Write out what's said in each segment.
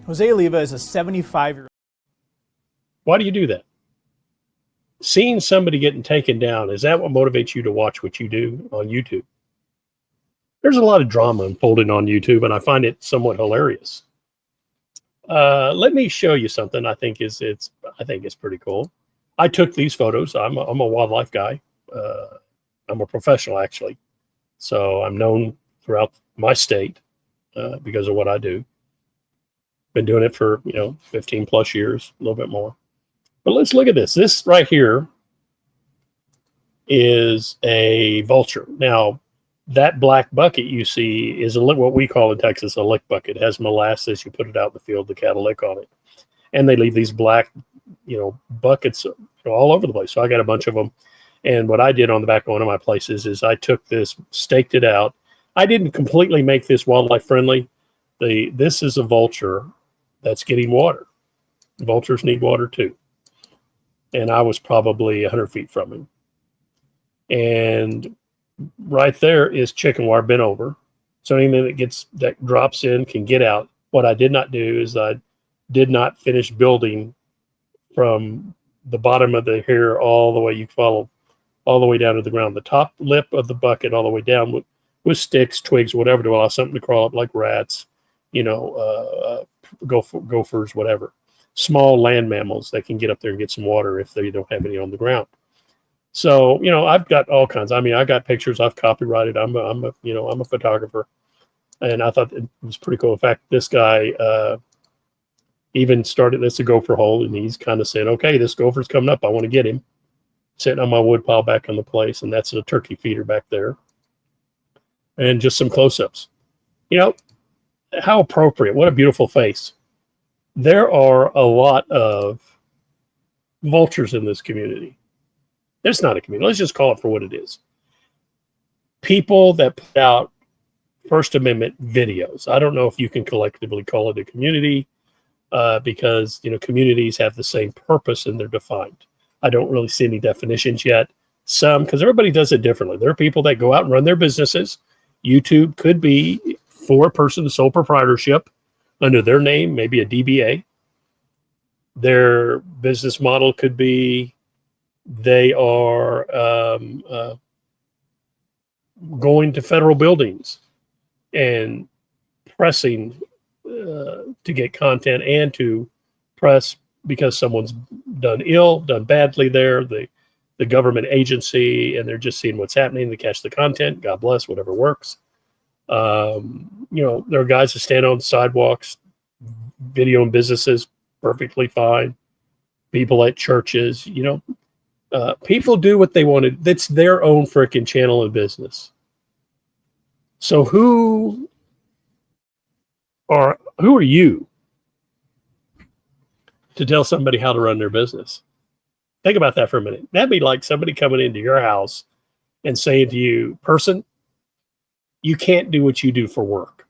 Jose Oliva is a 75-year-old. Why do you do that? Seeing somebody getting taken down, is that what motivates you to watch what you do on YouTube? There's a lot of drama unfolding on YouTube, and I find it somewhat hilarious. Let me show you something I think is pretty cool. I took these photos. I'm a wildlife guy. I'm a professional, actually. So I'm known throughout my state because of what I do. Been doing it for, 15 plus years, a little bit more. But let's look at this. This right here is a vulture. Now, that black bucket you see is what we call in Texas a lick bucket. It has molasses. You put it out in the field, the cattle lick on it. And they leave these black, buckets all over the place. So I got a bunch of them. And what I did on the back of one of my places is I took this, staked it out. I didn't completely make this wildlife friendly. This is a vulture that's getting water. Vultures need water too. And I was probably 100 feet from him. And right there is chicken wire bent over. So anything that drops in can get out. What I did not do is I did not finish building from the bottom of the hair all the way you follow all the way down to the ground. The top lip of the bucket all the way down with sticks, twigs, whatever, to allow something to crawl up like rats, gophers, whatever. Small land mammals that can get up there and get some water if they don't have any on the ground. So, I've got all kinds. I mean, I got pictures I've copyrighted. I'm a photographer, and I thought it was pretty cool. In fact, this guy even started this a gopher hole, and he's kind of saying, okay, this gopher's coming up. I want to get him. Sitting on my wood pile back on the place, and that's a turkey feeder back there. And just some close-ups. How appropriate. What a beautiful face. There are a lot of vultures in this community. It's not a community. Let's just call it for what it is. People that put out First Amendment videos. I don't know if you can collectively call it a community because, communities have the same purpose and they're defined. I don't really see any definitions yet. Some, because everybody does it differently. There are people that go out and run their businesses. YouTube could be for a person, sole proprietorship under their name, maybe a DBA. Their business model could be they are going to federal buildings and pressing to get content and to press because someone's done badly there, the government agency, and they're just seeing what's happening to catch the content. God bless, whatever works. There are guys that stand on sidewalks, videoing businesses, perfectly fine. People at churches, people do what they want to. That's their own freaking channel of business. So who are you to tell somebody how to run their business? Think about that for a minute. That'd be like somebody coming into your house and saying to you, person, you can't do what you do for work.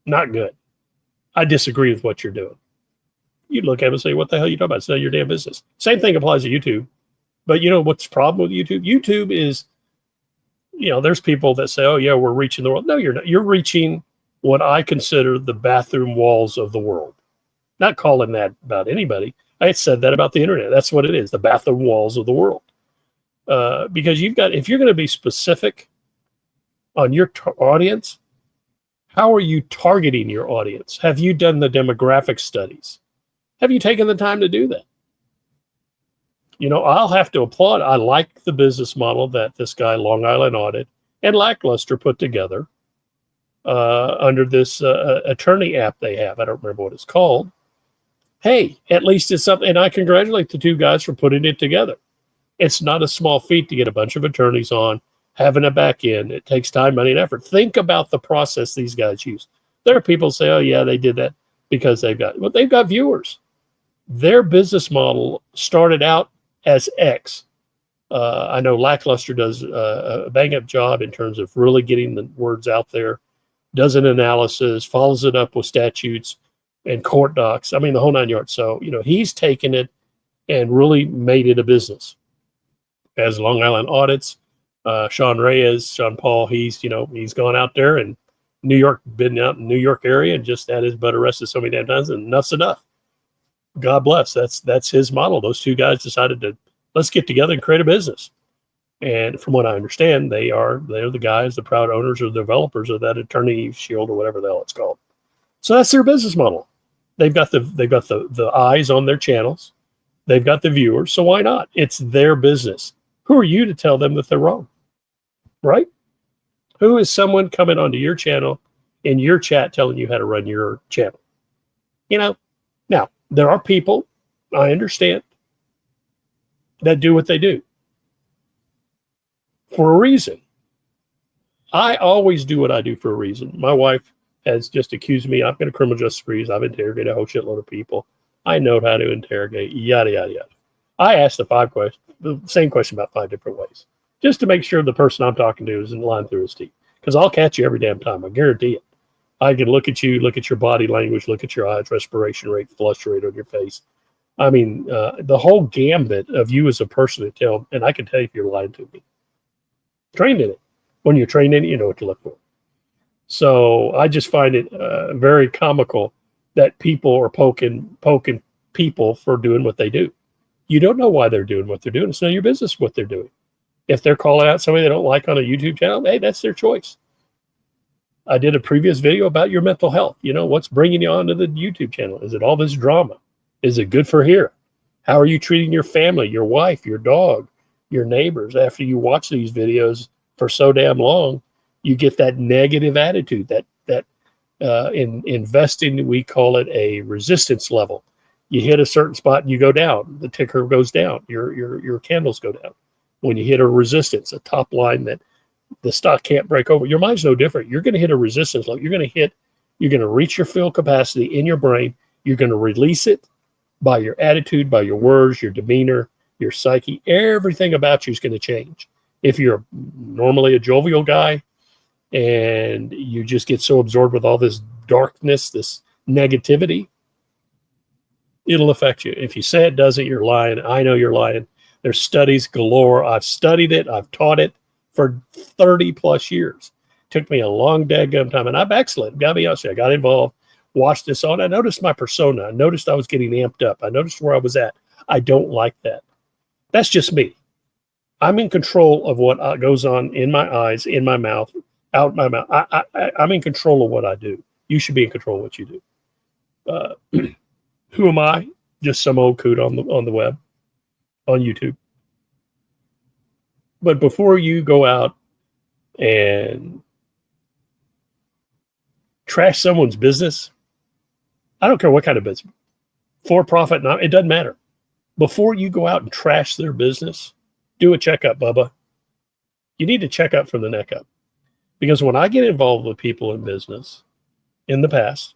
Not good. I disagree with what you're doing. You'd look at him and say, what the hell are you talking about? It's none of your damn business. Same thing applies to YouTube. But what's the problem with YouTube? YouTube is, there's people that say, oh, yeah, we're reaching the world. No, you're not. You're reaching what I consider the bathroom walls of the world. Not calling that about anybody. I said that about the internet. That's what it is, the bathroom walls of the world. Because if you're going to be specific on your audience, how are you targeting your audience? Have you done the demographic studies? Have you taken the time to do that? I'll have to applaud. I like the business model that this guy, Long Island Audit, and Lackluster put together under this attorney app they have. I don't remember what it's called. Hey, at least it's something, and I congratulate the two guys for putting it together. It's not a small feat to get a bunch of attorneys on, having a back end. It takes time, money, and effort. Think about the process these guys use. There are people who say, oh, yeah, they did that because they've got viewers. Their business model started out as X. I know Lackluster does a bang-up job in terms of really getting the words out there, does an analysis, follows it up with statutes and court docs. I mean, the whole nine yards. So, he's taken it and really made it a business. As Long Island Audits, Sean Paul, he's gone out there and New York, been out in New York area and just had his butt arrested so many damn times, and enough's enough. God bless. That's his model. Those two guys decided to, let's get together and create a business. And from what I understand, they're the guys, the proud owners or developers of that Attorney Shield or whatever the hell it's called. So that's their business model. They've got the eyes on their channels. They've got the viewers. So why not? It's their business. Who are you to tell them that they're wrong? Right? Who is someone coming onto your channel in your chat telling you how to run your channel? You know, now there are people, I understand, that do what they do for a reason. I always do what I do for a reason. My wife has just accused me. I've been a criminal justice degrees. I've interrogated a whole shitload of people. I know how to interrogate, yada, yada, yada. I asked the same question about 5 different ways, just to make sure the person I'm talking to is in line through his teeth. Because I'll catch you every damn time. I guarantee it. I can look at you, look at your body language, look at your eyes, respiration rate, flush rate on your face. I mean, the whole gambit of you as a person to tell, and I can tell you if you're lying to me. Trained in it. When you're trained in it, you know what to look for. So I just find it very comical that people are poking people for doing what they do. You don't know why they're doing what they're doing. It's none of your business what they're doing. If they're calling out somebody they don't like on a YouTube channel, hey, that's their choice. I did a previous video about your mental health. You know, what's bringing you onto the YouTube channel? Is it all this drama? Is it good for here? How are you treating your family, your wife, your dog, your neighbors? After you watch these videos for so damn long, you get that negative attitude, that in investing, we call it a resistance level. You hit a certain spot and you go down. The ticker goes down. Your candles go down. When you hit a resistance, a top line that the stock can't break over, your mind's no different. You're going to hit a resistance level. You're going to reach your full capacity in your brain. You're going to release it by your attitude, by your words, your demeanor, your psyche. Everything about you is going to change. If you're normally a jovial guy and you just get so absorbed with all this darkness, this negativity, it'll affect you. If you say it doesn't, you're lying. I know you're lying. There's studies galore. I've studied it. I've taught it for 30 plus years. Took me a long daggum time, and I backslid. Gotta be honest with you. I got involved, watched this on. I noticed my persona. I noticed I was getting amped up. I noticed where I was at. I don't like that. That's just me. I'm in control of what goes on in my eyes, in my mouth, out my mouth. I'm in control of what I do. You should be in control of what you do. Who am I? Just some old coot on the web, on YouTube. But before you go out and trash someone's business, I don't care what kind of business, for profit, not, it doesn't matter. Before you go out and trash their business, do a checkup, Bubba. You need to check up from the neck up. Because when I get involved with people in business in the past,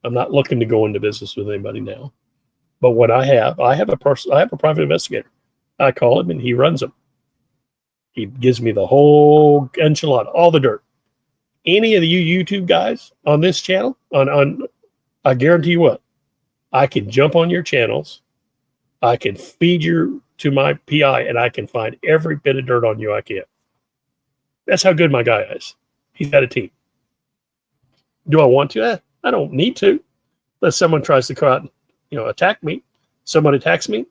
I'm not looking to go into business with anybody now. But what I have a private investigator. I call him and he runs them. He gives me the whole enchilada, all the dirt. Any of you YouTube guys on this channel, I guarantee you what, I can jump on your channels. I can feed you to my PI and I can find every bit of dirt on you I can. That's how good my guy is. He's got a team. Do I want to? I don't need to. Unless someone tries to come out and, attack me. Someone attacks me,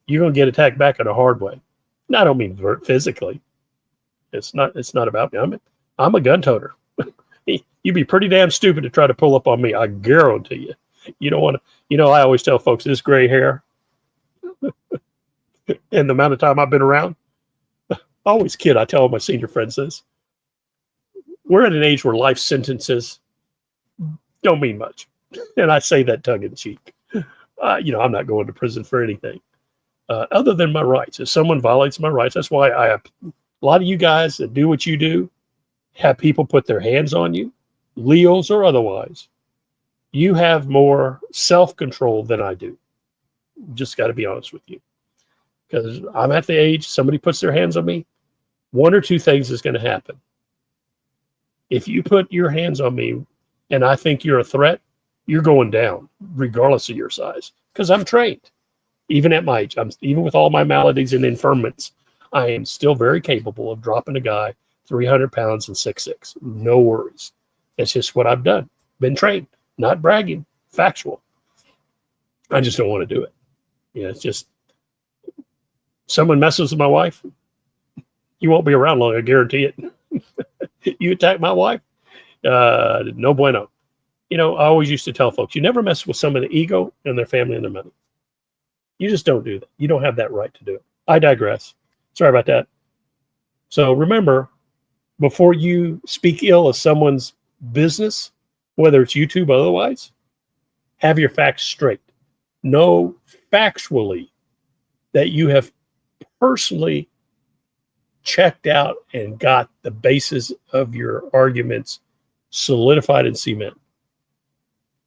you're going to get attacked back in a hard way. And I don't mean physically. It's not about me. I'm a gun toter. You'd be pretty damn stupid to try to pull up on me. I guarantee you. You don't want to, I always tell folks this gray hair and the amount of time I've been around. I always kid. I tell my senior friends this. We're at an age where life sentences don't mean much. And I say that tongue in cheek. I'm not going to prison for anything other than my rights. If someone violates my rights, that's why I have a lot of you guys that do what you do, have people put their hands on you, Leos or otherwise. You have more self-control than I do. Just got to be honest with you. Because I'm at the age, somebody puts their hands on me, one or two things is going to happen. If you put your hands on me and I think you're a threat, you're going down, regardless of your size. Because I'm trained. Even at my age, even with all my maladies and infirmities, I am still very capable of dropping a guy 300 pounds and 6'6". No worries. That's just what I've done. Been trained, not bragging, factual. I just don't want to do it. You know, it's just someone messes with my wife, you won't be around long. I guarantee it. You attack my wife, no bueno. You know, I always used to tell folks, you never mess with someone's ego and their family and their money. You just don't do that. You don't have that right to do it. I digress. Sorry about that. So remember, before you speak ill of someone's business, whether it's YouTube or otherwise, have your facts straight. Know factually that you have personally checked out and got the basis of your arguments solidified in cement.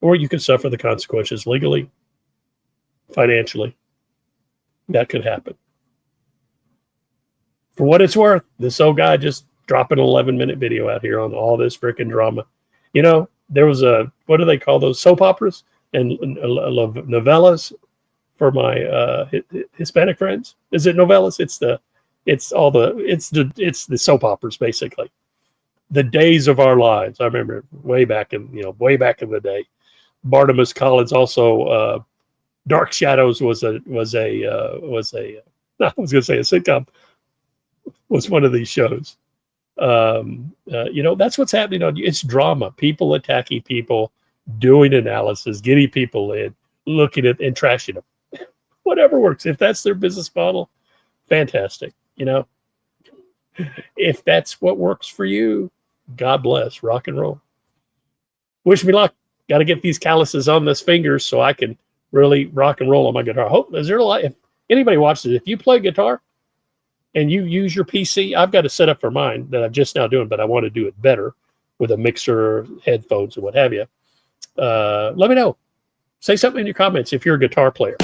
Or you can suffer the consequences legally, financially. That could happen. For what it's worth, this old guy just dropping an 11-minute video out here on all this freaking drama. You know, there was what do they call those, soap operas and novellas for my Hispanic friends? Is it novellas? It's the soap operas, basically. The days of our lives. I remember way back in the day. Barnabas Collins also, Dark Shadows was a I was going to say a sitcom, was one of these shows. You know, that's what's happening on you. It's drama, people attacking people, doing analysis, getting people in, looking at and trashing them. Whatever works. If that's their business model, fantastic. You know, if that's what works for you, God bless. Rock and roll. Wish me luck. Got to get these calluses on those fingers so I can really rock and roll on my guitar. Hope is there a lot. If anybody watches it, if you play guitar and you use your PC, I've got a setup for mine that I'm just now doing, but I want to do it better with a mixer, headphones, and what have you. Let me know. Say something in your comments if you're a guitar player.